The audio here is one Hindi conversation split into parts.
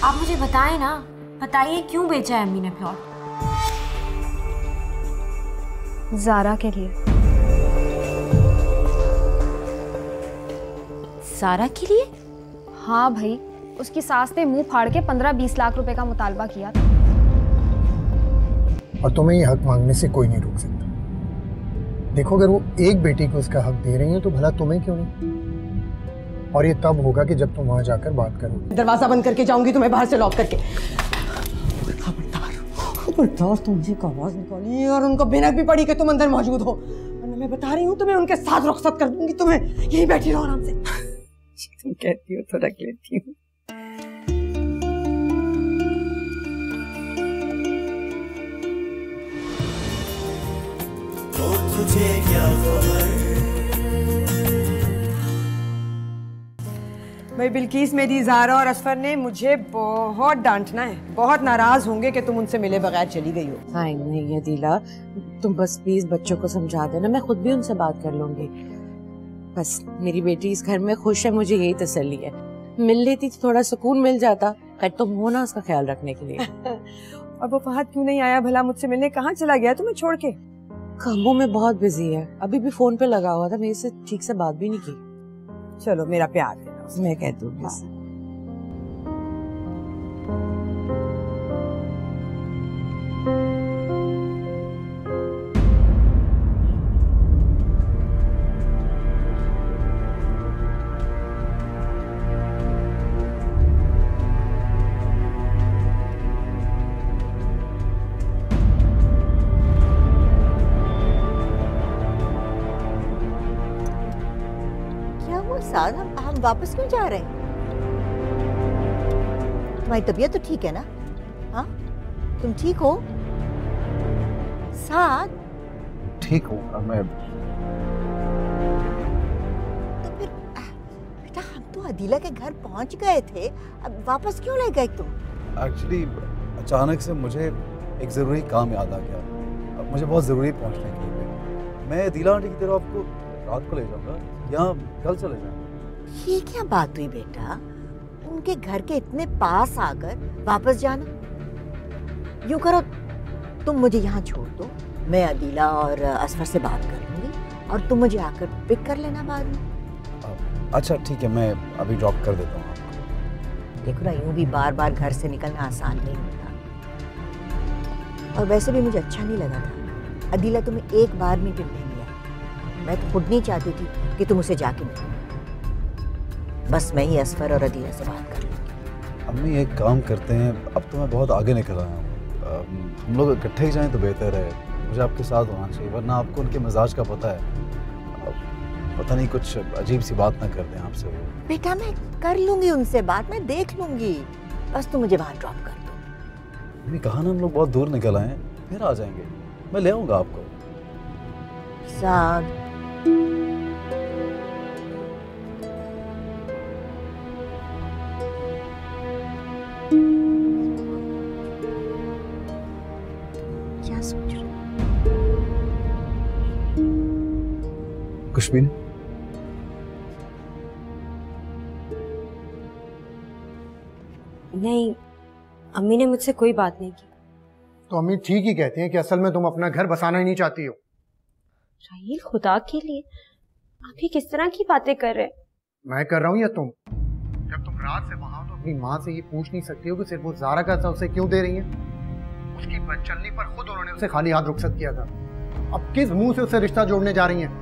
आप मुझे बताएं ना, बताइए क्यों बेचा है अम्मी ने प्लॉट? ज़ारा के लिए। ज़ारा के लिए? हाँ भाई, उसकी सास ने मुंह फाड़ के 15-20 लाख रुपए का मुतालबा किया था। और तुम्हें ये हक मांगने से कोई नहीं रोक सकता। देखो, अगर वो एक बेटी को उसका हक दे रही है तो भला तुम्हें क्यों नहीं? और ये तब होगा कि जब तुम वहां जाकर बात करोगे। दरवाजा बंद करके जाऊंगी तुम्हें बाहर से लॉक करके। खबरदार तुमने एक आवाज निकाली और उनको भनक भी पड़ी कि तुम अंदर मौजूद हो, वरना मैं बता रही हूँ तुम्हें उनके साथ रुखसत कर दूंगी। तुम्हें यही बैठी रहो आराम से। तुम कहती हो तो रख लेती हूँ। तुझे क्या खबर? भाई बिल्किस, मेरी ज़ारा और असफर ने मुझे बहुत डांटना है। बहुत नाराज होंगे कि तुम उनसे मिले बगैर चली गई हो। हाँ नहीं अदीला, तुम बस प्लीज बच्चों को समझा देना, मैं खुद भी उनसे बात कर लूंगी। बस मेरी बेटी इस घर में खुश है, मुझे यही तसल्ली है। मिल लेती तो थोड़ा सुकून मिल जाता। खैर तुम हो ना उसका ख्याल रखने के लिए। और वो फहद क्यों नहीं आया भला मुझसे मिलने? कहाँ चला गया तुम्हें छोड़ के? कामों में बहुत बिजी है, अभी भी फोन पे लगा हुआ था, मेरे से ठीक से बात भी नहीं की। चलो मेरा प्यार देना, मैं कह दूंगी। हाँ। साथ हम वापस क्यों जा रहे हैं? तुम्हारी तबीयत तो ठीक है ना? हाँ, तुम ठीक हो? साथ ठीक हूँ मैं। तो फिर बेटा, हम तो अदीला के घर पहुंच गए थे, अब वापस क्यों ले गए तुम? एक्चुअली अचानक से मुझे एक जरूरी काम याद आ गया। अब मुझे बहुत जरूरी पहुंचने के लिए। मैं अदीला आंटी की तरफ आपको रात को ले जाऊंगा या कल चले जाएंगे। ये क्या बात हुई बेटा? उनके घर के इतने पास आकर वापस जाना? यूं करो, तुम मुझे यहाँ छोड़ दो, मैं अदीला और असफर से बात कर लूंगी और तुम मुझे आकर पिक कर लेना बाद में। अच्छा ठीक है, मैं अभी ड्रॉप कर देता हूँ आपको। देखो ना, यूं भी बार बार घर से निकलना आसान नहीं होता, और वैसे भी मुझे अच्छा नहीं लगा था अदीला तुम्हें एक बार में मिलने नहीं आया। मैं तो खुद नहीं चाहती थी कि तुम उसे जाके मिलो। बस मैं ही असफर और अदीला से बात कर लूंगी। अम्मी एक काम करते हैं, अब तो मैं बहुत आगे निकल आया हूँ, हम लोग इकट्ठे ही जाएं तो बेहतर है। मुझे आपके साथ होना चाहिए, वरना आपको उनके मिजाज का पता है। पता नहीं कुछ अजीब सी बात ना कर दें आपसे वो। बेटा मैं कर लूंगी उनसे बात, मैं देख लूंगी, बस तुम मुझे वहां ड्रॉप कर दो। अम्मी कहा ना हम लोग बहुत दूर निकल आए हैं, फिर आ जाएंगे, मैं ले आऊंगा आपको। साथ क्या सोच रहे हो? कुछ भी नहीं। नहीं, अम्मी ने मुझसे कोई बात नहीं की। तो अम्मी ठीक ही कहती हैं कि असल में तुम अपना घर बसाना ही नहीं चाहती हो। राहील, खुदा के लिए आप ही किस तरह की बातें कर रहे हैं? मैं कर रहा हूँ या तुम? जब तुम रात से वहां तो अपनी माँ से ये पूछ नहीं सकती हो कि सिर्फ वो ज़ारा का हिस्सा उसे क्यों दे रही है? उसकी बदचलनी पर खुद उन्होंने उसे खाली हाथ रुखसत किया था। अब किस मुंह से उससे रिश्ता जोड़ने जा रही हैं?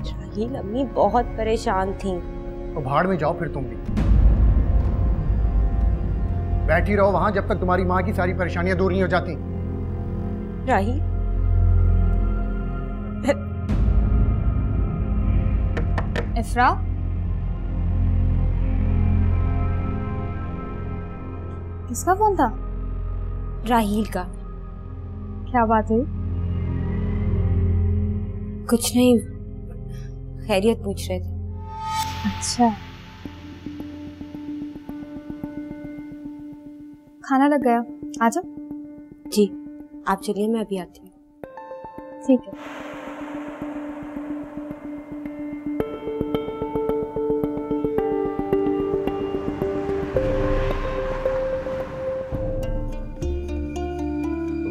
राहील, अम्मी बहुत परेशान थी। तो भाड़ में जाओ फिर तुम भी। बैठी रहो वहां जब तक तुम्हारी माँ की सारी परेशानियां दूर नहीं हो जाती। राहील, इफ्रा, किसका फोन था? राहील का। क्या बात हुई? कुछ नहीं, खैरियत पूछ रहे थे। अच्छा, खाना लग गया, आ जाओ। जी आप चलिए, मैं अभी आती हूँ। ठीक है।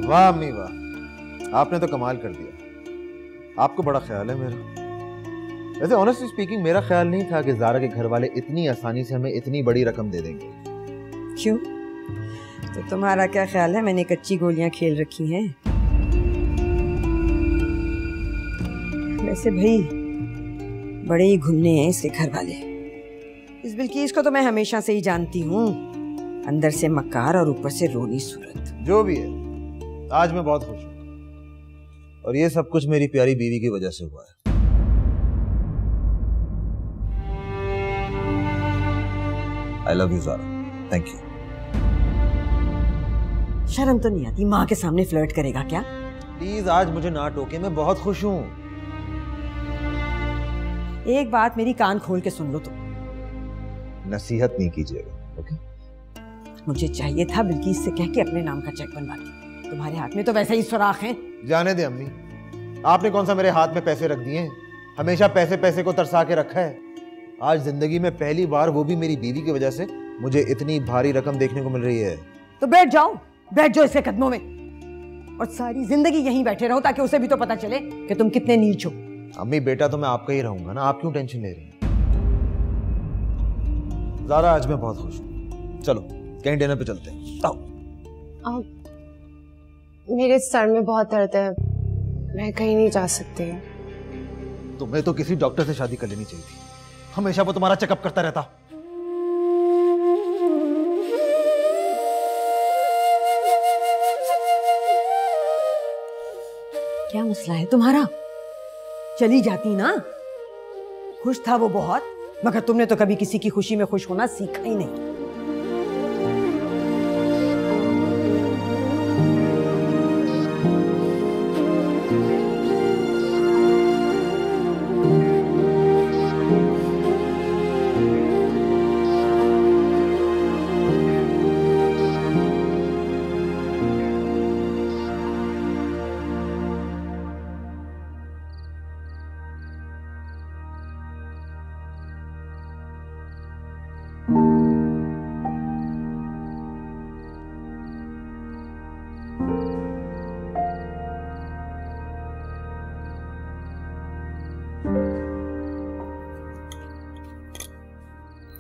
वाह अम्मी वाह, आपने तो कमाल कर दिया। आपको बड़ा ख्याल है मेरा। वैसे ऑनेस्टली स्पीकिंग मेरा ख्याल नहीं था कि ज़ारा के घर वाले इतनी आसानी से हमें इतनी बड़ी रकम दे देंगे। क्यों? तो तुम्हारा क्या ख्याल है मैंने कच्ची गोलियां खेल रखी हैं? वैसे भाई बड़े ही घुमने हैं इसके घर वाले। इस बिल्किस को तो मैं हमेशा से ही जानती हूँ, अंदर से मक्कार और ऊपर से रोनी सूरत। जो भी है, आज मैं बहुत खुश हूँ और ये सब कुछ मेरी प्यारी बीवी की वजह से हुआ है। I love you Zaara, thank you। शर्म तो नहीं आती? माँ के सामने फ्लर्ट करेगा क्या? प्लीज आज मुझे ना टोके, मैं बहुत खुश हूँ। एक बात मेरी कान खोल के सुन लो तुम। नसीहत नहीं कीजिएगा, ओके? मुझे चाहिए था बिल्किस से कह के अपने नाम का चेक बनवाती। तुम्हारे हाथ में तो वैसे ही सुराख हैं। जाने दे अम्मी, आपने कौन सा मेरे हाथ में पैसे रख दिए हैं? हमेशा पैसे पैसे को तरसा के रखा है। आज जिंदगी में पहली बार, वो भी मेरी बीवी की वजह से, मुझे इतनी भारी रकम देखने को मिल रही है। तो बैठ जाओ इसके कदमों में और सारी जिंदगी यहीं बैठे रहो ताकि उसे भी तो पता चले कि तुम कितने नीच हो। अम्मी बेटा तो मैं आपका ही रहूंगा ना, आप क्यों टेंशन ले रही हैं? ज़ारा आज मैं बहुत खुश हूँ। चलो कहीं डिनर पे चलते हैं। आओ। मेरे सर में बहुत दर्द है, मैं कहीं नहीं जा सकती। तुम्हें तो किसी डॉक्टर से शादी कर लेनी चाहिए थी, हमेशा वो तुम्हारा चेकअप करता रहता। क्या मसला है तुम्हारा? चली जाती ना। खुश था वो बहुत, मगर तुमने तो कभी किसी की खुशी में खुश होना सीखा ही नहीं।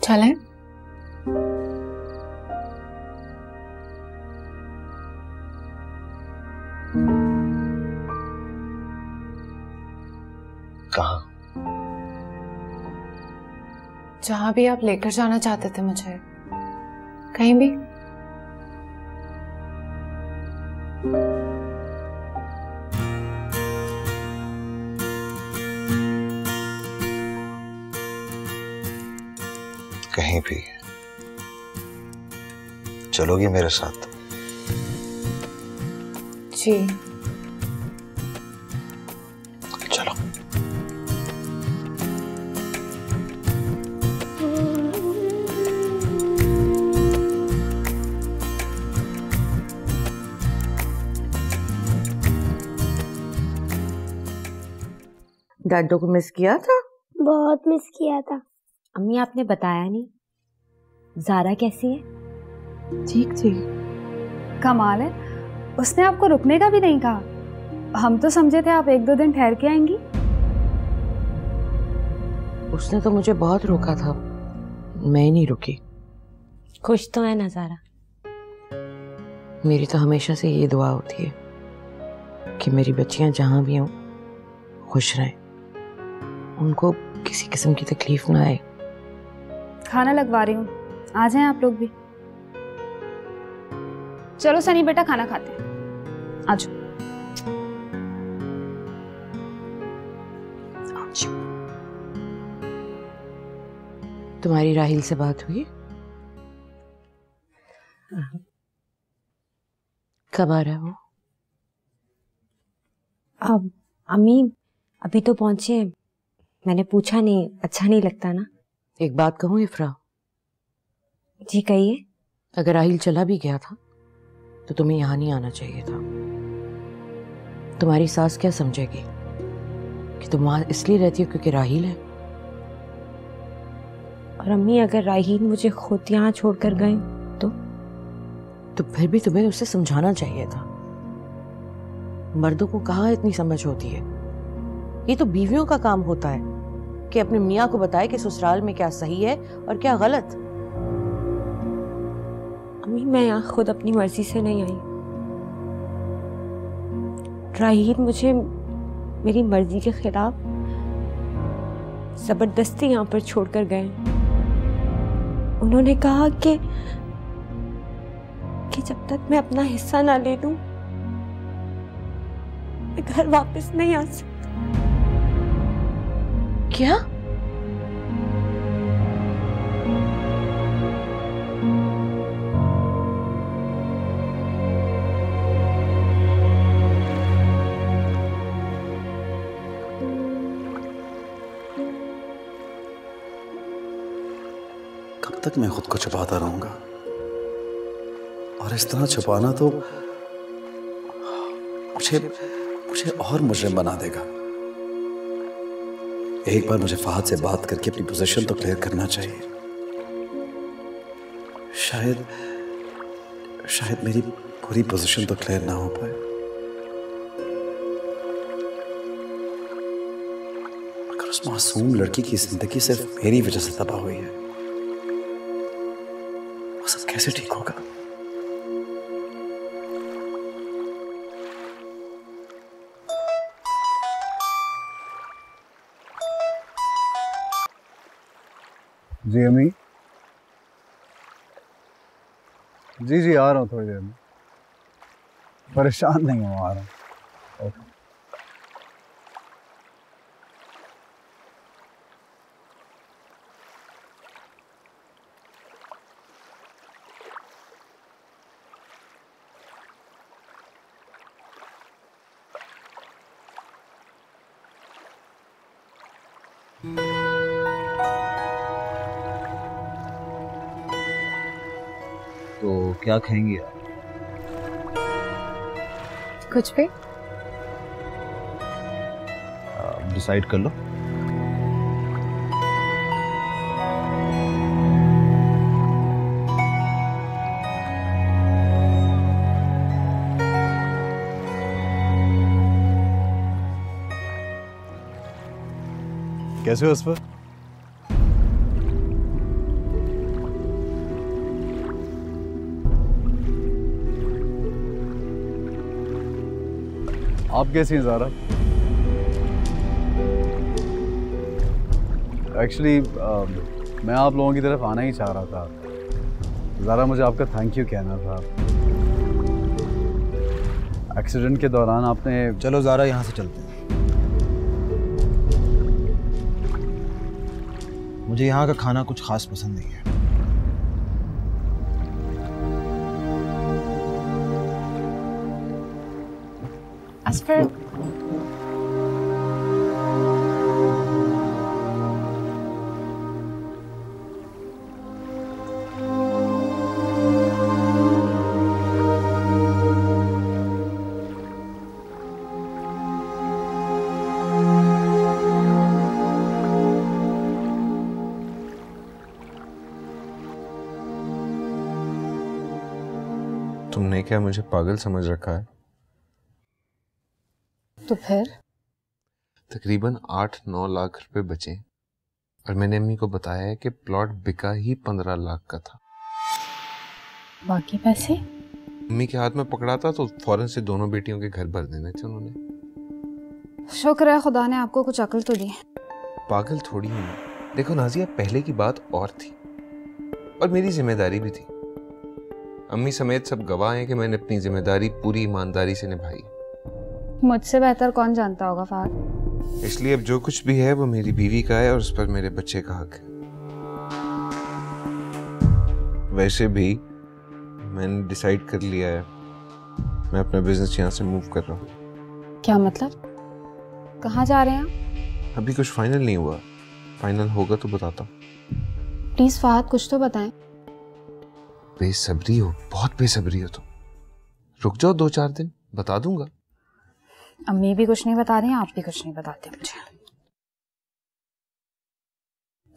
चलें? कहाँ? जहां भी आप लेकर जाना चाहते थे मुझे, कहीं भी। कहीं भी चलोगी मेरे साथ? जी। चलो। डैडो को मिस किया था? बहुत मिस किया था। अम्मी आपने बताया नहीं, ज़ारा कैसी है? ठीक ठीक। कमाल है, उसने आपको रुकने का भी नहीं कहा। हम तो समझे थे आप 1-2 दिन ठहर के आएंगी। उसने तो मुझे बहुत रोका था, मैं नहीं रुकी। खुश तो है ना ज़ारा? मेरी तो हमेशा से ये दुआ होती है कि मेरी बच्चियां जहां भी हों खुश रहें, उनको किसी किस्म की तकलीफ ना आए। खाना लगवा रही हूँ, आ जाएं आप लोग भी। चलो सनी बेटा खाना खाते हैं, आ जाओ। तुम्हारी राहिल से बात हुई? कब आ रहा है वो? अब अम्मी अभी तो पहुंचे हैं, मैंने पूछा नहीं, अच्छा नहीं लगता ना। एक बात कहूँ इफ्रा? जी कहिए। अगर राहिल चला भी गया था तो तुम्हें यहाँ नहीं आना चाहिए था। तुम्हारी सास क्या समझेगी कि तुम वहां इसलिए रहती हो क्योंकि राहिल है? और अम्मी अगर राहिल मुझे खुद यहाँ छोड़कर गए तो फिर भी तुम्हें उसे समझाना चाहिए था। मर्दों को कहाँ इतनी समझ होती है? ये तो बीवियों का काम होता है कि अपने मियाँ को बताए कि ससुराल में क्या सही है और क्या गलत। अम्मी मैं यहाँ खुद अपनी मर्जी से नहीं आई। राहिल मुझे मेरी मर्जी के खिलाफ जबरदस्ती यहाँ पर छोड़कर गए। उन्होंने कहा कि जब तक मैं अपना हिस्सा ना ले लूं मैं घर वापस नहीं आ सकती। क्या? कब तक मैं खुद को छुपाता रहूंगा? और इस तरह छुपाना तो मुझे और मुजरिम बना देगा। एक बार मुझे फहद से बात करके अपनी पोजीशन तो क्लियर करना चाहिए। शायद मेरी पूरी पोजीशन तो क्लियर ना हो पाए, मगर उस मासूम लड़की की जिंदगी सिर्फ मेरी वजह से तबाह हुई है। वो सब कैसे ठीक होगा? जी अम्मी। जी आ रहा हूँ थोड़ी देर में। परेशान नहीं हूँ, आ रहा हूँ। ओके। तो क्या खाएंगी आप? कुछ भी। डिसाइड कर लो। कैसे हो असफर? आप कैसी हैं ज़ारा? एक्चुअली मैं आप लोगों की तरफ आना ही चाह रहा था। ज़ारा मुझे आपका थैंक यू कहना था। एक्सीडेंट के दौरान आपने... चलो ज़ारा यहाँ से चलते हैं। मुझे यहाँ का खाना कुछ खास पसंद नहीं है। असफर, तुमने क्या मुझे पागल समझ रखा है? तो फिर? तकरीबन 8-9 लाख रुपए बचे और मैंने अम्मी को बताया है कि प्लॉट बिका ही 15 लाख का था। बाकी पैसे? अम्मी के हाथ में पकड़ा था तो फौरन से दोनों बेटियों के घर भर देने थे उन्होंने। शुक्र है खुदा ने आपको कुछ अकल तो दी। पागल थोड़ी हूँ। देखो नाजिया, पहले की बात और थी और मेरी जिम्मेदारी भी थी। अम्मी समेत सब गवाह हैं कि मैंने अपनी जिम्मेदारी पूरी ईमानदारी से निभाई। मुझसे बेहतर कौन जानता होगा फहद। इसलिए अब जो कुछ भी है वो मेरी बीवी का है और उस पर मेरे बच्चे का हक है। वैसे भी मैंने डिसाइड कर लिया है, मैं अपना बिजनेस यहाँ से मूव कर रहा हूँ। क्या मतलब? कहाँ जा रहे हैं आप? अभी कुछ फाइनल नहीं हुआ, फाइनल होगा तो बताता हूँ। प्लीज फहद कुछ तो बताएं। बेसब्री हो, बहुत बेसब्री हो तुम। रुक जाओ 2-4 दिन, बता दूंगा। अम्मी भी कुछ नहीं बता रही हैं, आप भी कुछ नहीं बताते मुझे।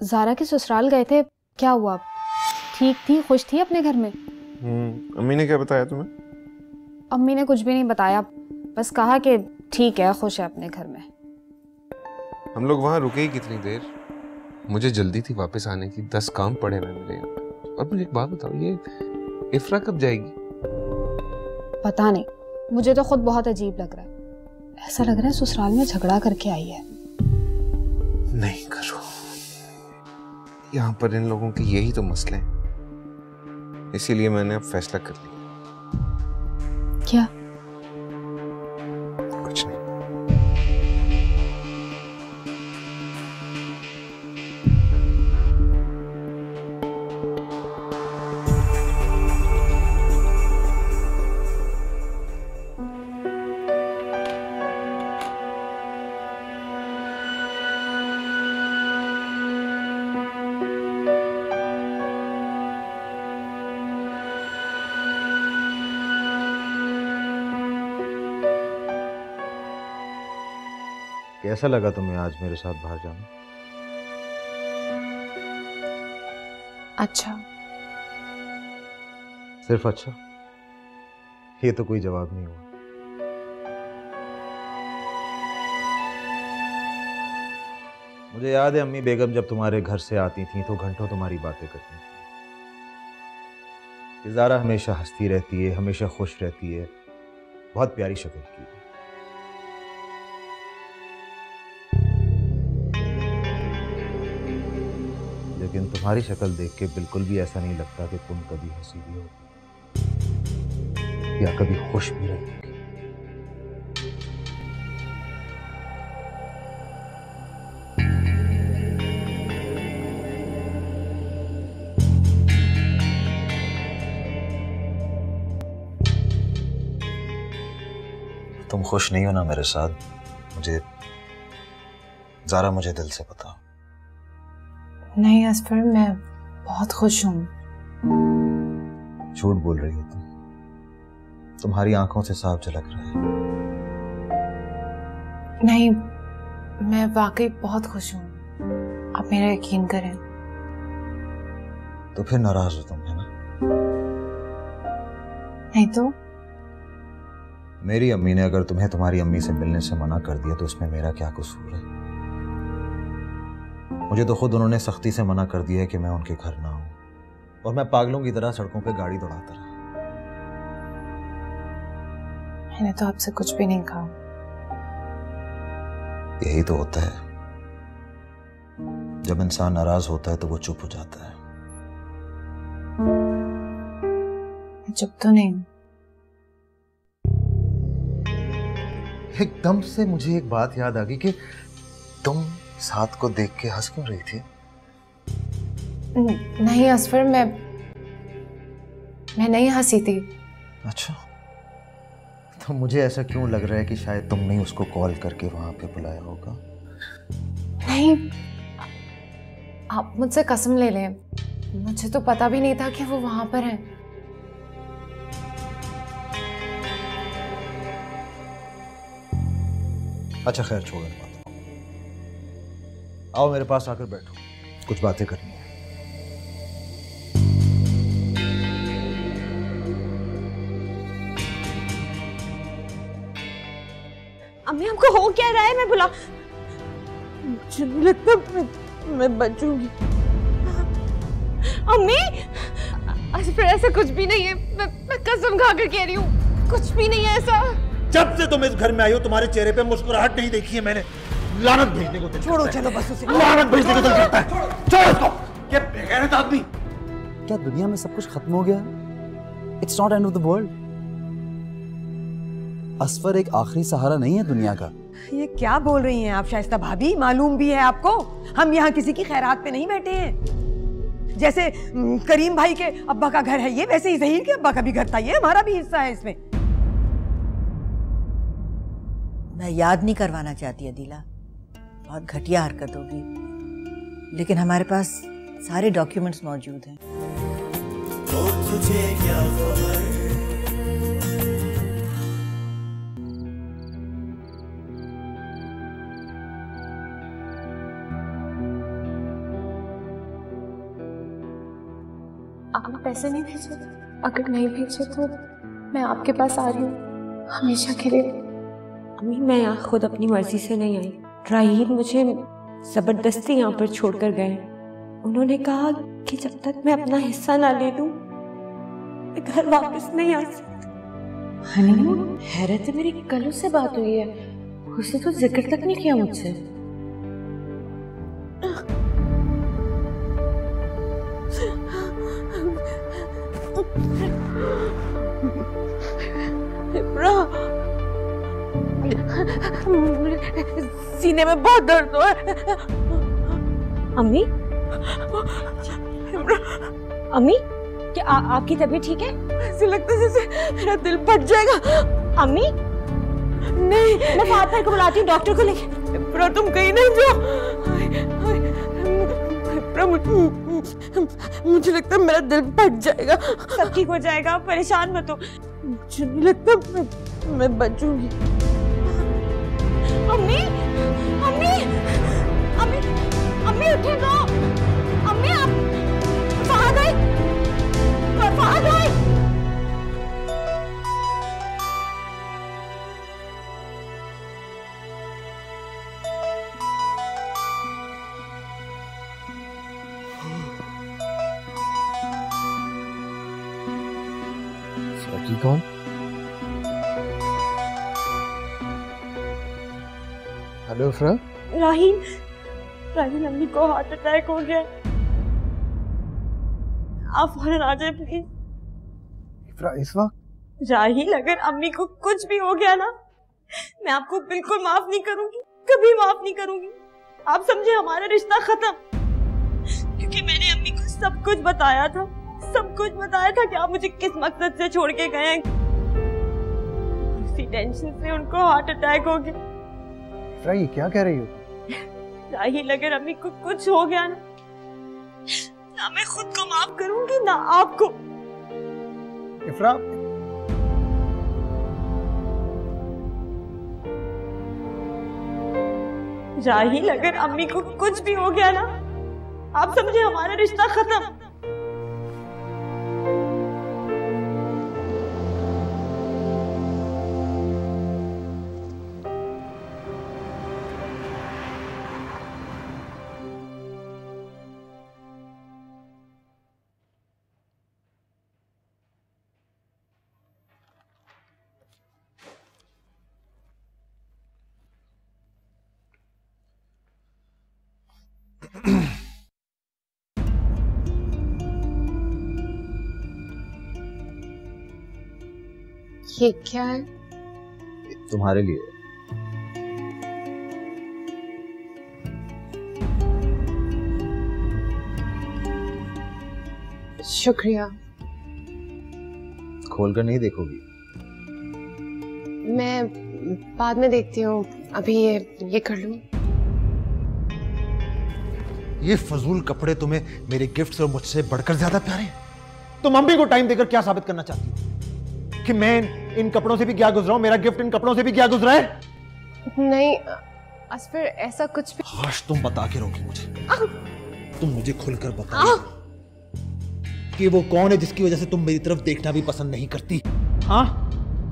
ज़ारा के ससुराल गए थे, क्या हुआ? ठीक थी, खुश थी अपने घर में? अम्मी ने क्या बताया तुम्हें? अम्मी ने कुछ भी नहीं बताया, बस कहा कि ठीक है, खुश है अपने घर में। हम लोग वहां रुके ही कितनी देर, मुझे जल्दी थी वापस आने की, 10 काम पड़े हुए मेरे यहाँ। और मुझे एक बात बताओ, ये इफ्रा कब जाएगी? पता नहीं, मुझे तो खुद बहुत अजीब लग रहा है। ऐसा लग रहा है ससुराल में झगड़ा करके आई है। नहीं करो, यहाँ पर इन लोगों के यही तो मसले हैं, इसीलिए मैंने अब फैसला कर लिया। क्या? कुछ नहीं। कैसा लगा तुम्हें आज मेरे साथ बाहर जाना? अच्छा। सिर्फ अच्छा? ये तो कोई जवाब नहीं हुआ। मुझे याद है अम्मी बेगम जब तुम्हारे घर से आती थी तो घंटों तुम्हारी बातें करती थी। ज़ारा हमेशा हंसती रहती है, हमेशा खुश रहती है, बहुत प्यारी शक्ल की है। लेकिन तुम्हारी शक्ल देख के बिल्कुल भी ऐसा नहीं लगता कि तुम कभी हंसी भी हो या कभी खुश भी रहोगी। तुम खुश नहीं हो ना मेरे साथ, मुझे ज़ारा, मुझे दिल से पता। नहीं असफर, मैं बहुत खुश हूँ। झूठ बोल रही हो तुम, तुम्हारी आंखों से साफ झलक रहा है। नहीं, मैं वाकई बहुत खुश हूँ, आप मेरा यकीन करें। तो फिर नाराज हो तुम, है ना? नहीं तो? मेरी अम्मी ने अगर तुम्हें तुम्हारी अम्मी से मिलने से मना कर दिया तो इसमें मेरा क्या कसूर है? मुझे तो खुद उन्होंने सख्ती से मना कर दिया है कि मैं उनके घर ना आऊं, और मैं पागलों की तरह सड़कों पे गाड़ी दौड़ाता रहा। मैंने तो आपसे कुछ भी नहीं कहा। यही तो होता है, जब इंसान नाराज होता है तो वो चुप हो जाता है। चुप तो नहीं हूं। एकदम से मुझे एक बात याद आ गई कि तुम साथ को देख के हंस क्यों रही थी? नहीं असफर, मैं नहीं हंसी थी। अच्छा, तो मुझे ऐसा क्यों लग रहा है कि शायद तुमने उसको कॉल करके वहां पे बुलाया होगा। नहीं, आप मुझसे कसम ले लें, मुझे तो पता भी नहीं था कि वो वहां पर है। अच्छा खैर, छोड़ो बात। आओ मेरे पास आकर बैठो, कुछ बातें करनी है। अम्मी हमको हो क्या रहा है? मैं बुला, मुझे नहीं लगता मैं बचूंगी। अम्मी फिर ऐसा कुछ भी नहीं है, मैं कसम खाकर कह रही हूँ, कुछ भी नहीं है ऐसा। जब से तुम इस घर में आई हो तुम्हारे चेहरे पे मुस्कुराहट नहीं देखी है मैंने। लानत भेजने को दिल छोड़ो, करता है। चलो बस उसे। लानत भेजने को दिल करता है। छोड़ो उसको। क्या बेगैरत आदमी। क्या दुनिया में सब कुछ खत्म हो गया? It's not end of the world. Asfar एक आखिरी सहारा नहीं है दुनिया का। ये क्या बोल रही हैं आप शाइस्ता भाभी? मालूम भी है आपको, हम यहाँ किसी की खैरात पे नहीं बैठे हैं। जैसे करीम भाई के अब्बा का घर है ये, वैसे ही ज़हीर के अब्बा का भी घर था ये, हमारा भी हिस्सा है इसमें। मैं याद नहीं करवाना चाहती अदीला, बहुत घटिया हरकत होगी, लेकिन हमारे पास सारे डॉक्यूमेंट्स मौजूद हैं। तो तुझे क्या खबर? आपने पैसे नहीं भेजे? अगर नहीं भेजे तो मैं आपके पास आ रही हूँ हमेशा के लिए। अम्मी मैं यहाँ खुद अपनी मर्जी से नहीं आई, राहील मुझे जबरदस्ती यहाँ पर छोड़कर गए। उन्होंने कहा कि जब तक मैं अपना हिस्सा ना ले लूं मैं घर वापस नहीं आ सकती। हनीमून? हैरत है, मेरी कल उससे बात हुई है, उसने तो जिक्र तक नहीं किया मुझसे। सीने में बहुत दर्द हो है। अम्मी, अम्मी क्या आपकी तबीयत ठीक है? ऐसे लगता है जैसे मेरा दिल फट जाएगा। अम्मी नहीं, मैं फात भाई को बुलाती हूँ, डॉक्टर को लेके। तुम कहीं नहीं जाओ। मुझे लगता है मेरा दिल फट जाएगा। सब ठीक हो जाएगा, परेशान मत हो। मुझे नहीं लगता मैं बचूंगी। अम्मी, अम्मी, अम्मी, अम्मी उठे तो। अम्मी आप फहद भाई, फहद भाई। सकी कौन? हेलो इफ्रा। राहील, राहील अम्मी को हार्ट अटैक हो गया, आप फौरन आ जाए प्लीज। इफ्रा इस वक्त? राहील अगर अम्मी को कुछ भी हो गया ना मैं आपको बिल्कुल माफ नहीं करूंगी, कभी माफ नहीं करूंगी। आप समझे हमारा रिश्ता खत्म, क्योंकि मैंने अम्मी को सब कुछ बताया था, सब कुछ बताया था कि आप मुझे किस मकसद से छोड़ के गए। उसी टेंशन से उनको हार्ट अटैक हो गया। ये क्या कह रही हो? राहील अगर अम्मी को कुछ हो गया ना मैं खुद को माफ करूंगी ना आपको। इफ्रा, राहील अगर अम्मी को कुछ भी हो गया ना आप समझे हमारा रिश्ता खत्म। ये क्या है? तुम्हारे लिए। शुक्रिया। खोलकर नहीं देखोगी? मैं बाद में देखती हूँ, अभी ये कर लूँ। ये फजूल कपड़े तुम्हें मेरे गिफ्ट से मुझसे बढ़कर ज्यादा प्यारे हैं? तुम अम्मी को टाइम देकर क्या साबित करना चाहती हो? कि मैं इन कपड़ों से भी क्या गुजरा हूं, मेरा गिफ्ट इन कपड़ों से भी क्या गुजरा है? नहीं असफर, ऐसा कुछ भी। आज तुम बता के रोकी मुझे। तुम मुझे खुलकर बताओ कि वो कौन है जिसकी वजह से तुम मेरी तरफ देखना भी पसंद नहीं करती। हाँ,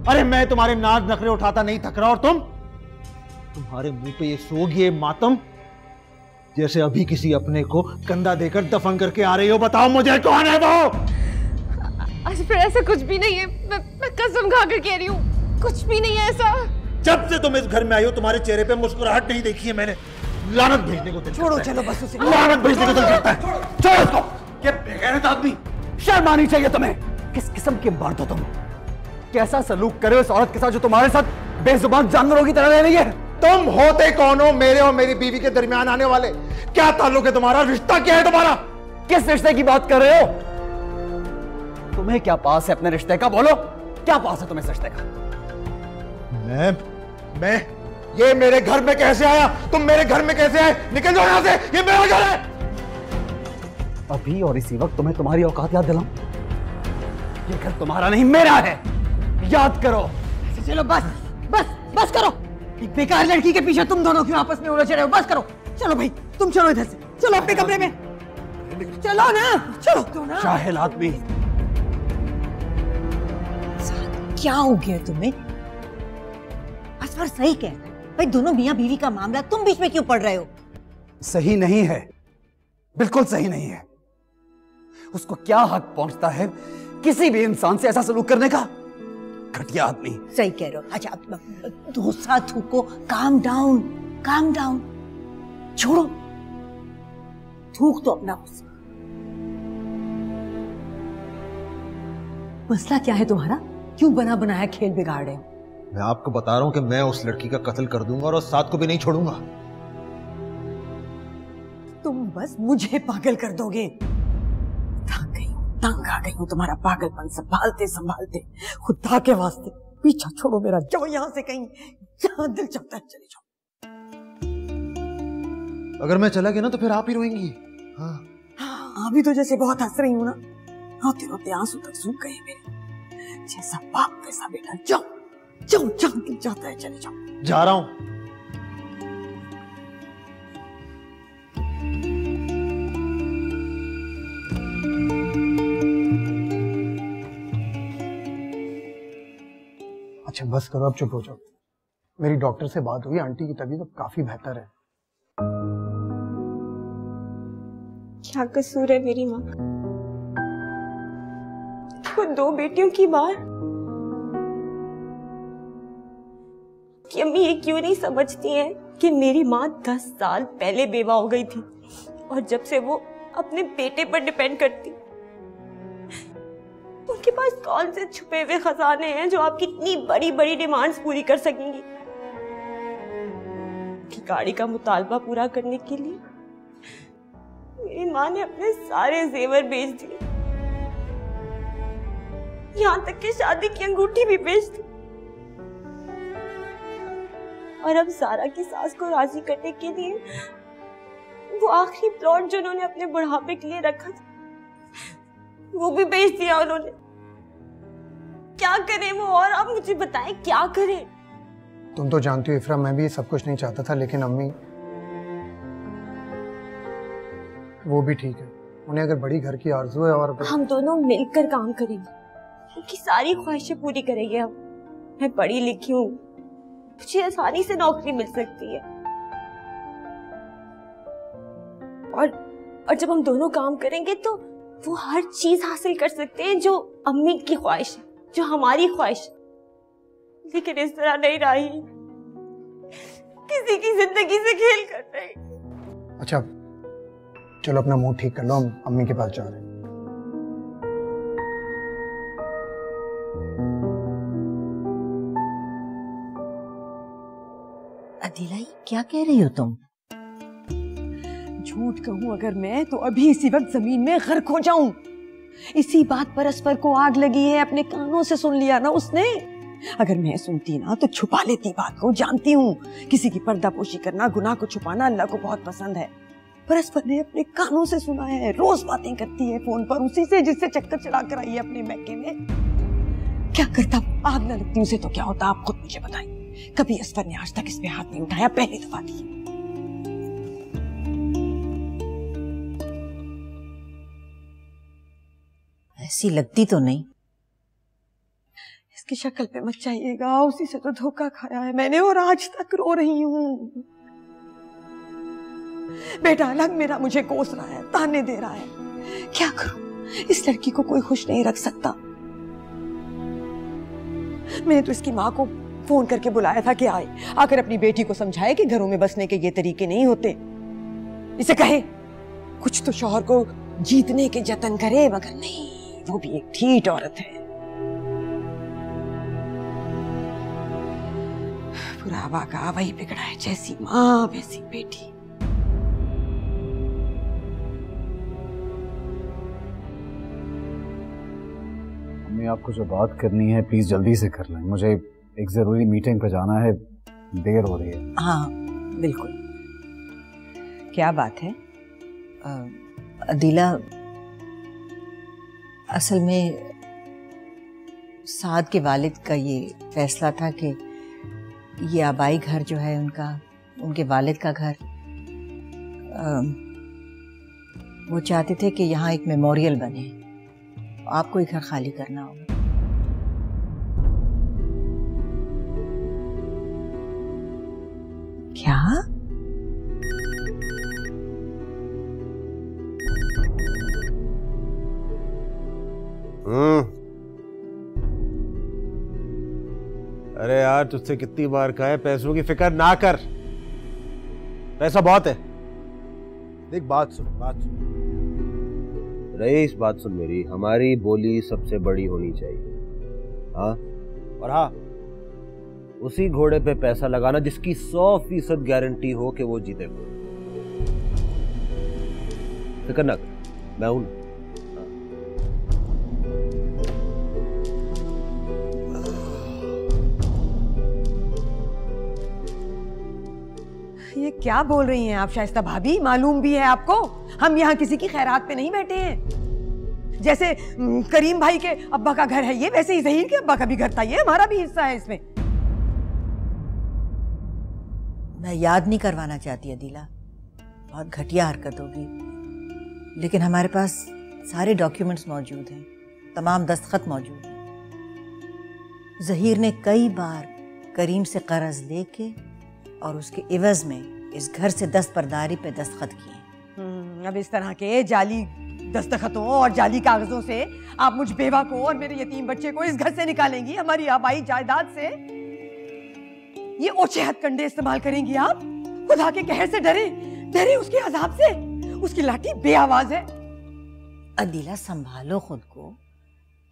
अरे मैं तुम्हारे नाज नखरे उठाता नहीं थक रहा, और तुम्हारे मुंह पे ये सोग, ये मातम, जैसे अभी किसी अपने को कंधा देकर दफन करके आ रही हो। बताओ मुझे कौन है वो? असफर ऐसा कुछ भी नहीं है, मैं कसम खाकर कह रही हूँ, कुछ भी नहीं है ऐसा। जब से तुम इस घर में आई हो तुम्हारे चेहरे पे मुस्कुराहट नहीं देखी है मैंने। लानत भेजने को दिल छोड़ो, करता है। चलो बस उसे लानत भेजने को दिल करता है। छोड़ो इसको। ये बेगैरत आदमी, शर्म आनी चाहिए तुम्हें। किस किस्म के मर्द हो तुम? कैसा सलूक करे इस औरत के साथ जो तुम्हारे साथ बेजुबान जानवरों की तरह रह रही है? तुम होते कौन हो मेरे और मेरी बीवी के दरमियान आने वाले? क्या ताल्लुक है तुम्हारा? रिश्ता क्या है तुम्हारा? किस रिश्ते की बात कर रहे हो? तुम्हें क्या पास है अपने रिश्ते का? बोलो, क्या पास है तुम्हें इस रिश्ते का? मैं ये मेरे घर में कैसे आया? तुम मेरे घर में कैसे आए? निकल जाओ यहां से, ये मेरा घर है। अभी और इसी वक्त तुम्हें तुम्हारी औकात याद दिलाऊं? ये घर तुम्हारा नहीं, मेरा है, याद करो। चलो बस बस बस करो। एक बेकार लड़की के पीछे तुम दोनों क्यों आपस में उलझ रहे हो? बस करो। चलो भाई, तुम चलो इधर से, चलो अपने कमरे में, चलो ना, चलो तो ना। जाहिल आदमी, क्या हो गया तुम्हें? असफर सही कह रहा है भाई, दोनों मियां बीवी का मामला, तुम बीच में क्यों पड़ रहे हो? सही नहीं है, बिल्कुल सही नहीं है। उसको क्या हक पहुंचता है किसी भी इंसान से ऐसा सलूक करने का? घटिया आदमी। सही कह रहे हो। अच्छा अब दूसरा थूको, काम डाउन, काम डाउन, छोड़ो, थूक तो अपना गुस्सा। मसला क्या है तुम्हारा? क्यों बना बनाया खेल बिगाड़ रहे हो? मैं आपको बता रहा हूं कि मैं उस लड़की का कत्ल कर दूंगा और उस साथ को भी नहीं छोड़ूंगा। तुम बस मुझे पागल कर दोगे। तंग आ गई हूँ तुम्हारा पागलपन संभालते संभालते। खुदा के वास्ते पीछा छोड़ो मेरा, जाओ यहाँ से कहीं, जहाँ दिल चाहता है चले जाओ। अगर मैं चला गया ना तो फिर आप ही रोएंगी। हाँ, अभी तो जैसे बहुत हंस रही हूँ ना, रोते रोते आंसू तक सूख गए मेरे। जैसा बाप वैसा बेटा, जाओ जाओ, जहाँ दिल चाहता है चले जाओ। जा रहा हूं। अच्छा बस करो, अब चुप हो जाओ। मेरी डॉक्टर से बात हुई, आंटी की तबीयत अब काफी बेहतर है। क्या कसूर है मेरी माँ? वो 2 बेटियों की माँ कि अम्मी ये क्यों नहीं समझती हैं कि मेरी माँ 10 साल पहले बेवा हो गई थी और जब से वो अपने बेटे पर डिपेंड करती। उनके पास कौन से छुपे हुए खजाने हैं जो आपकी इतनी बड़ी बड़ी डिमांड्स पूरी कर सकेंगी? गाड़ी का मुतालबा पूरा करने के लिए मेरी माँ ने अपने सारे जेवर बेच दिए, यहाँ तक कि शादी की अंगूठी भी बेच दी। और अब सारा की सास को राजी करने के लिए वो आखिरी प्लॉट जो उन्होंने अपने बुढ़ापे के लिए रखा था वो भी बेच दिया उन्होंने। क्या करें वो? और आप मुझे बताएं क्या करें? तुम तो जानती हो इफ्रा, मैं भी सब कुछ नहीं चाहता था, लेकिन अम्मी वो भी ठीक है। उन्हें अगर बड़ी घर की आरज़ू है और हम दोनों मिलकर काम करेंगे, उनकी सारी ख्वाहिशें पूरी करेंगे हम। मैं पढ़ी लिखी हूँ, मुझे आसानी से नौकरी मिल सकती है। और जब हम दोनों काम करेंगे तो वो हर चीज हासिल कर सकते हैं जो अम्मी की ख्वाहिश है, जो हमारी ख्वाहिश है। लेकिन इस तरह नहीं रही, किसी की जिंदगी से खेल कर रही। अच्छा चलो अपना मूड ठीक कर लो, हम अम्मी के पास जा रहे हैं। अदीला क्या कह रही हो तुम? झूठ कहूं अगर मैं तो अभी इसी वक्त जमीन में गर्क हो जाऊं। इसी बात पर असफर को आग लगी है, अपने कानों से सुन लिया ना उसने। अगर मैं सुनती ना तो छुपा लेती बात को। जानती हूँ किसी की पर्दापोशी करना, गुनाह को छुपाना अल्लाह को बहुत पसंद है, पर असफर ने अपने कानों से सुना है। रोज बातें करती है फोन पर उसी से जिससे चक्कर चला कर आई है अपने मैके में। क्या करता? आग न लगती उसे तो क्या होता? आप खुद मुझे बताइए। कभी असफर ने आज तक इस पे हाथ नहीं उठाया, पहली दफा थी। ऐसी लगती तो नहीं। इसकी शक्ल पे मत चाहिएगा, उसी से तो धोखा खाया है मैंने और आज तक रो रही हूँ। बेटा अलग मेरा मुझे कोस रहा है, ताने दे रहा है। क्या करूं? इस लड़की को कोई खुश नहीं रख सकता। मैंने तो इसकी माँ को फोन करके बुलाया था कि आए, आकर अपनी बेटी को समझाए कि घरों में बसने के ये तरीके नहीं होते। इसे कहे कुछ तो शौहर को जीतने के जतन करे, मगर नहीं, वो भी एक ठीठ औरत है। पुरावा का वही बिगड़ा है, जैसी माँ वैसी बेटी। मम्मी, आपको जो बात करनी है प्लीज जल्दी से कर लें, मुझे एक जरूरी मीटिंग पे जाना है, देर हो रही है। हाँ बिल्कुल। क्या बात है? अदीला, असल में साद के वालिद का ये फैसला था कि ये आबाई घर जो है उनका, उनके वालिद का घर, वो चाहते थे कि यहाँ एक मेमोरियल बने, आपको ही घर खाली करना होगा। क्या? अरे यार, तुझसे कितनी बार कहा है पैसों की फिक्र ना कर, पैसा बहुत है। देख, बात सुन। रईस, बात सुन मेरी, हमारी बोली सबसे बड़ी होनी चाहिए। हाँ, और हाँ, उसी घोड़े पे पैसा लगाना जिसकी 100% गारंटी हो कि वो जीतेगा। फिक्र ना कर, मैं हूं। ये क्या बोल रही हैं आप शाइस्ता भाभी? मालूम भी है आपको, हम यहाँ किसी की खैरात पे नहीं बैठे हैं। जैसे करीम भाई के अब्बा का घर है ये, वैसे ही ज़हीर के अब्बा का भी घर था ये, हमारा भी हिस्सा है इसमें। मैं याद नहीं करवाना चाहती अदीला, बहुत घटिया हरकत होगी, लेकिन हमारे पास सारे डॉक्यूमेंट्स मौजूद हैं, तमाम दस्तखत मौजूद हैं। ज़हीर ने कई बार करीम से कर्ज लेके और उसके इवज में इस घर से दस्तबरदारी पे दस्तखत किए। अब इस तरह के जाली दस्तखतों और जाली कागजों से आप मुझ बेवा को और मेरे यतीम बच्चे को इस घर से निकालेंगी, हमारी आबाई जायदाद से? ये ओछे हथकंडे इस्तेमाल करेंगी आप? खुदा के कहर से डरे उसके अजाब से। उसकी लाठी बेआवाज है। अदीला, संभालो खुद को,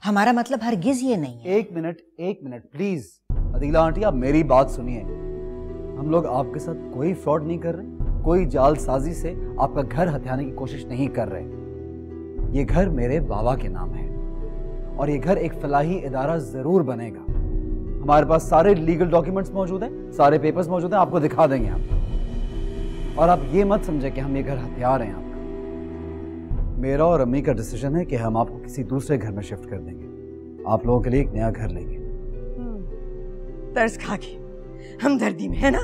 हमारा मतलब हरगिज ये नहीं है। एक मिनट प्लीज। अदीला आंटी, आप मेरी बात सुनिए। हम लोग आपके साथ कोई फ्रॉड नहीं कर रहे, कोई जालसाजी से आपका घर हथियाने की कोशिश नहीं कर रहे। ये घर मेरे बाबा के नाम है और ये घर एक फलाही इदारा जरूर बनेगा। हमारे पास सारे लीगल डॉक्यूमेंट्स मौजूद हैं, सारे पेपर्स मौजूद हैं, आपको दिखा देंगे हम। और आप ये मत समझे कि हम ये घर हथिया रहे हैं आपका। मेरा और अम्मी का डिसीजन है कि हम आपको किसी दूसरे घर में शिफ्ट कर देंगे, आप लोगों के लिए एक नया घर लेंगे। तरस खा के हमदर्दी में, है ना?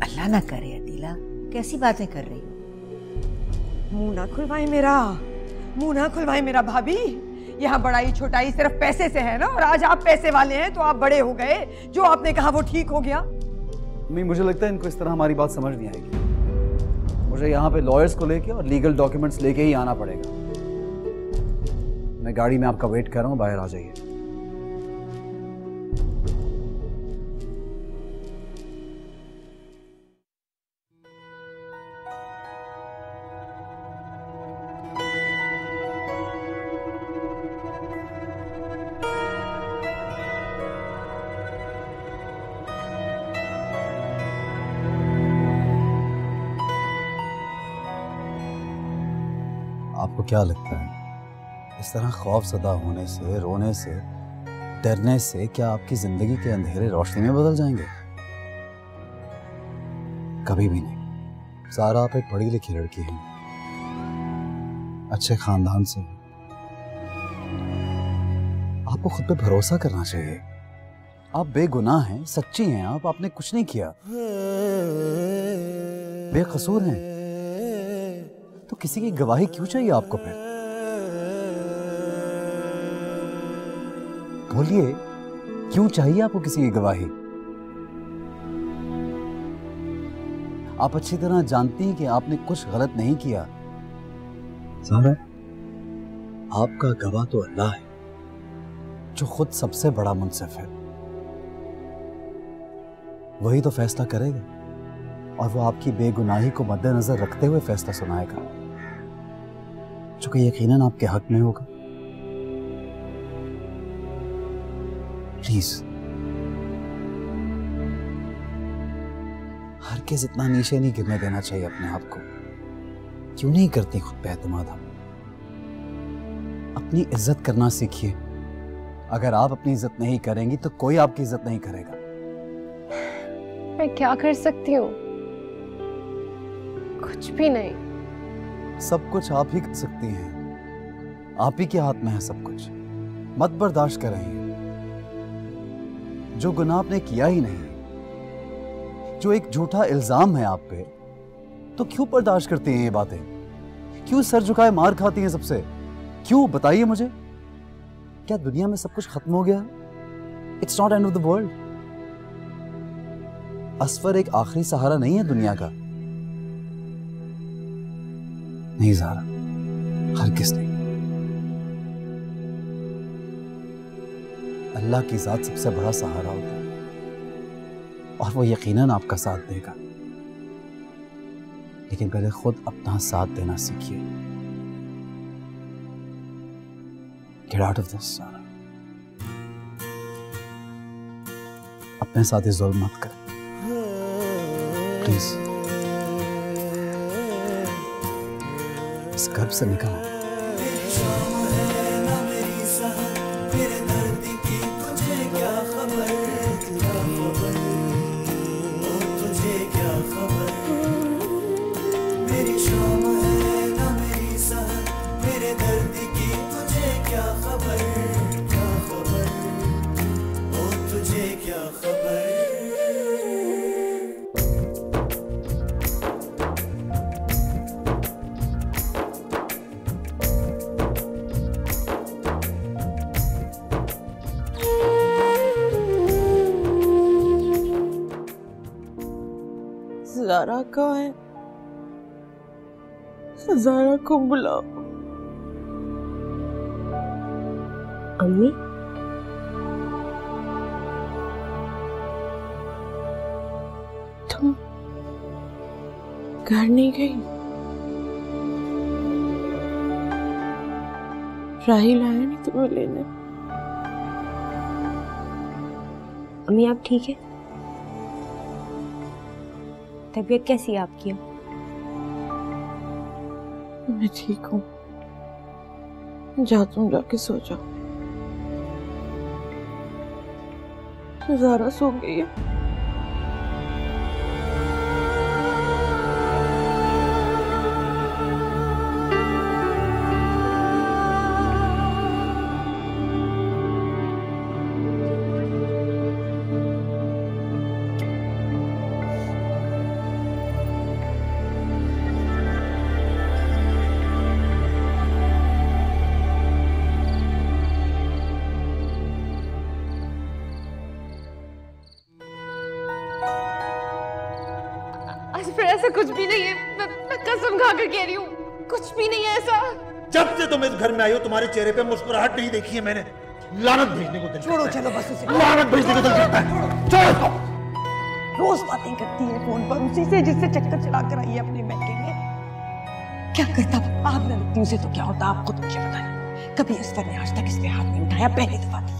अल्लाह ना करे अदीला, कैसी बातें कर रही हो? मुंह ना खुलवाए मेरा, मुंह ना खुलवाए मेरा भाभी। यहाँ बड़ाई छोटाई सिर्फ पैसे से है ना, और आज आप पैसे वाले हैं तो आप बड़े हो गए। जो आपने कहा वो ठीक हो गया। मुझे लगता है इनको इस तरह हमारी बात समझ नहीं आएगी। मुझे यहाँ पे लॉयर्स को लेके और लीगल डॉक्यूमेंट्स लेके ही आना पड़ेगा। मैं गाड़ी में आपका वेट कर रहा हूँ, बाहर आ जाइए। आपको क्या लगता है इस तरह खौफ ज़दा होने से, रोने से, डरने से क्या आपकी जिंदगी के अंधेरे रोशनी में बदल जाएंगे? कभी भी नहीं। सारा, आप एक पढ़ी लिखी लड़की हैं, अच्छे खानदान से, आपको खुद पे भरोसा करना चाहिए। आप बेगुनाह हैं, सच्ची हैं आप, आपने कुछ नहीं किया, बेकसूर हैं, तो किसी की गवाही क्यों चाहिए आपको? फिर बोलिए, क्यों चाहिए आपको किसी की गवाही? आप अच्छी तरह जानती हैं कि आपने कुछ गलत नहीं किया। सारा, आपका गवाह तो अल्लाह है, जो खुद सबसे बड़ा मुंसिफ है। वही तो फैसला करेगा, और वो आपकी बेगुनाही को मद्देनजर रखते हुए फैसला सुनाएगा, जो कि यकीनन आपके हक में होगा। प्लीज, हर किस इतना नीचे नहीं गिरने देना चाहिए अपने आप को। क्यों नहीं करती खुद पे एतमाद? हम अपनी इज्जत करना सीखिए। अगर आप अपनी इज्जत नहीं करेंगी तो कोई आपकी इज्जत नहीं करेगा। मैं क्या कर सकती हूँ? कुछ भी नहीं। सब कुछ आप ही कर सकती हैं, आप ही के हाथ में है सब कुछ। मत बर्दाश्त करें जो गुनाह आपने किया ही नहीं, जो एक झूठा इल्जाम है आप पे, तो क्यों बर्दाश्त करती हैं ये बातें? क्यों सर झुकाए मार खाती हैं सबसे? क्यों, बताइए मुझे। क्या दुनिया में सब कुछ खत्म हो गया? It's not end of the world. Asfar एक आखिरी सहारा नहीं है दुनिया का। नहीं ज़ारा, हरगिज़ नहीं। अल्लाह की ज़ात सबसे बड़ा सहारा होता है, और वो यकीनन आपका साथ देगा। लेकिन पहले खुद अपना साथ देना सीखिए। Get out of this, Zaara. अपने साथ ही जुल्म मत करें, प्लीज। इस कर्ब से निकल। ज़ारा कहाँ है? ज़ारा को बुलाओ। अम्मी, तुम घर नहीं गई? राहिल आया नहीं तुम्हें लेने? अम्मी आप ठीक है? तबीयत कैसी है आपकी? मैं ठीक हूँ। जा, तुम जाके सो जाओ। ज़ारा सो गई है। फिर ऐसा कुछ भी नहीं है, मैं कसम खाकर कह रही हूँ, कुछ भी नहीं है ऐसा। जब से तुम इस घर में आई हो तुम्हारे चेहरे पे मुस्कुराहट नहीं देखी है मैंने। लानत भेजने को दिल छोड़ो, चलो बस उसे। लानत भेजने को दिल करता है। छोड़ो इसको। रोज बातें करती है फोन पर उसी से जिससे चक्कर चला कर आई है अपने मैके में। क्या करता आग न लगती उसे तो क्या होता आप खुद मुझे बताइए। कभी असफर ने आज तक इस पे हाथ नहीं उठाया, पहली दफा थी।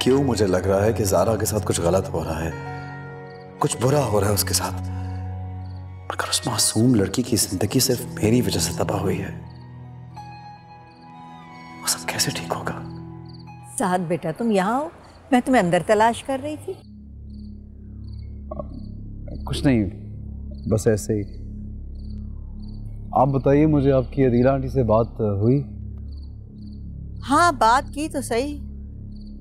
क्यों मुझे लग रहा है कि ज़ारा के साथ कुछ गलत हो रहा है, कुछ बुरा हो रहा है उसके साथ। अगर उस मासूम लड़की की जिंदगी सिर्फ मेरी वजह से तबाह हुई है, वो सब कैसे ठीक होगा? साहद बेटा, तुम यहाँ हो, मैं तुम्हें अंदर तलाश कर रही थी। कुछ नहीं, बस ऐसे ही। आप बताइए मुझे, आपकी अदीला आंटी से बात हुई? हाँ, बात की तो सही।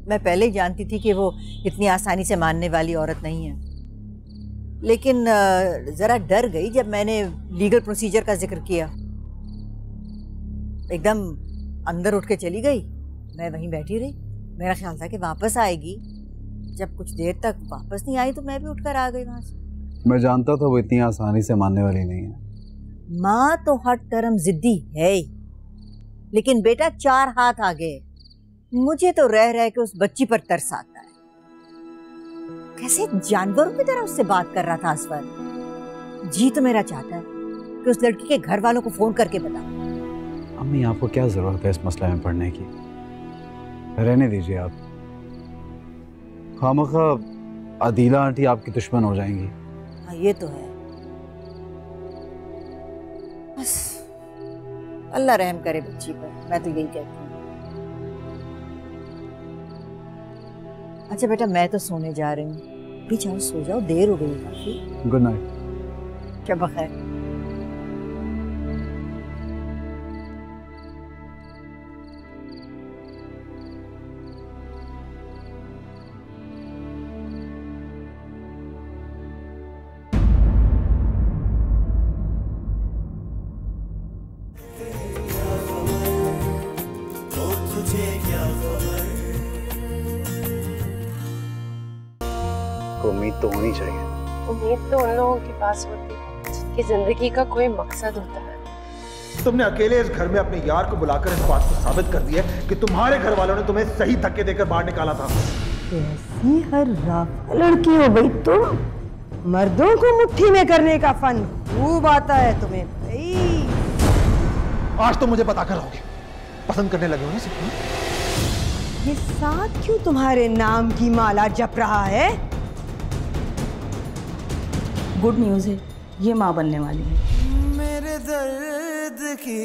मैं पहले ही जानती थी कि वो इतनी आसानी से मानने वाली औरत नहीं है। लेकिन जरा डर गई जब मैंने लीगल प्रोसीजर का जिक्र किया। एकदम अंदर उठ के चली गई। मैं वहीं बैठी रही। मेरा ख्याल था कि वापस आएगी। जब कुछ देर तक वापस नहीं आई तो मैं भी उठकर आ गई वहां से। मैं जानता था वो इतनी आसानी से मानने वाली नहीं है। माँ तो हर तरम जिद्दी है ही, लेकिन बेटा 4 हाथ आगे। मुझे तो रह रह के उस बच्ची पर तरस आता है। कैसे जानवरों की तरह उससे बात कर रहा था असफर। जी तो मेरा चाहता है कि उस लड़की के घर वालों को फोन करके बताओ। अम्मी आपको क्या जरूरत है इस मसले में पढ़ने की? रहने दीजिए आप। खामखा अदीला आंटी आपकी दुश्मन हो जाएंगी। हाँ ये तो है। बस अल्लाह रहम करे बच्ची पर, मैं तो यही कहती हूँ। अच्छा बेटा मैं तो सोने जा रही हूँ। भी जाओ सो जाओ, देर हो गई काफी। Good night. शब बखैर। उम्मीद तो होनी चाहिए। उम्मीद तो उन लोगों के पास होती है जिनकी जिंदगी का कोई मकसद होता है। तुमने अकेले इस घर में अपने यार को बुलाकर इस बात को साबित कर दिया कि तुम्हारे घर वालों ने तुम्हें सही धक्के देकर बाहर निकाला था। कैसी हर लड़की हो भाई तुम। मर्दों को मुट्ठी में करने का फन खूब आता है तुम्हें भाई। आज तो मुझे पता करोगे। पसंद करने लगे हो ना सिर्फ। ये साथ क्यों तुम्हारे नाम की माला जप रहा है? गुड न्यूज़ है, ये माँ बनने वाली है। मेरे दर्द की